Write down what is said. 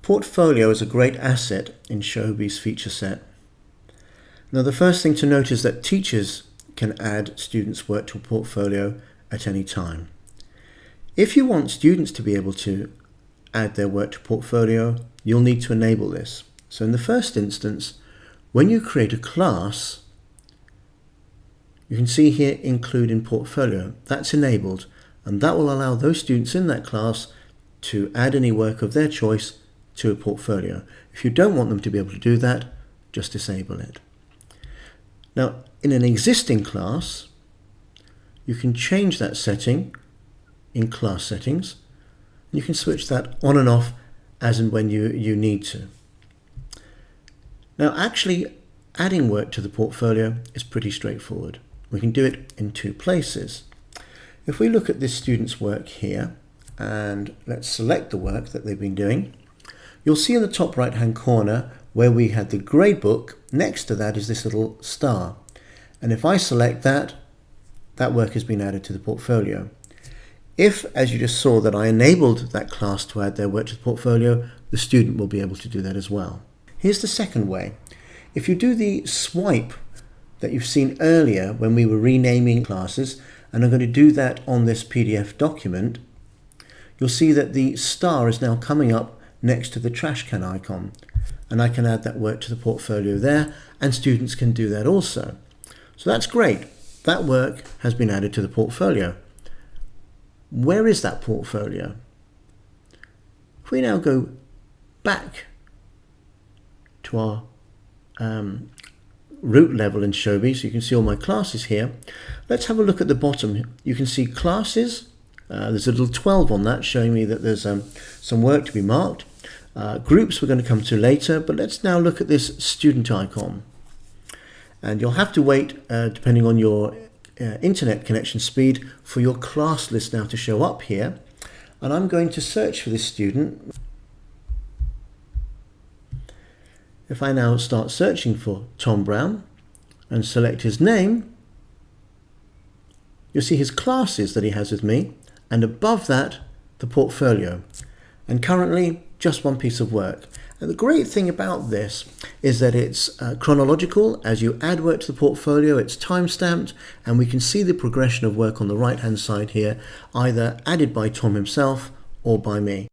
Portfolio is a great asset in Showbie's feature set. Now, the first thing to note is that teachers can add students' work to a portfolio at any time. If you want students to be able to add their work to portfolio, you'll need to enable this. So in the first instance, when you create a class, you can see here include in portfolio. That's enabled, and that will allow those students in that class to add any work of their choice to a portfolio. If you don't want them to be able to do that, just disable it. Now, in an existing class, you can change that setting in class settings. You can switch that on and off as and when you need to. Now, actually adding work to the portfolio is pretty straightforward. We can do it in two places. If we look at this student's work here, and let's select the work that they've been doing, you'll see in the top right hand corner where we had the grade book, next to that is this little star. And if I select that, that work has been added to the portfolio. If, as you just saw, that I enabled that class to add their work to the portfolio, the student will be able to do that as well. Here's the second way. If you do the swipe that you've seen earlier when we were renaming classes, and I'm going to do that on this PDF document, you'll see that the star is now coming up next to the trash can icon, and I can add that work to the portfolio there, and students can do that also. So that's great. That work has been added to the portfolio. Where is that portfolio? If we now go back to our root level in Showbie, so you can see all my classes here, let's have a look at the bottom. You can see classes. There's a little 12 on that showing me that there's some work to be marked. Groups we're going to come to later, but let's now look at this student icon. And you'll have to wait, depending on your internet connection speed, for your class list now to show up here. And I'm going to search for this student. If I now start searching for Tom Brown and select his name, you'll see his classes that he has with me, and above that, the portfolio. And currently, just one piece of work. And the great thing about this is that it's chronological. As you add work to the portfolio, it's time-stamped, and we can see the progression of work on the right-hand side here, either added by Tom himself or by me.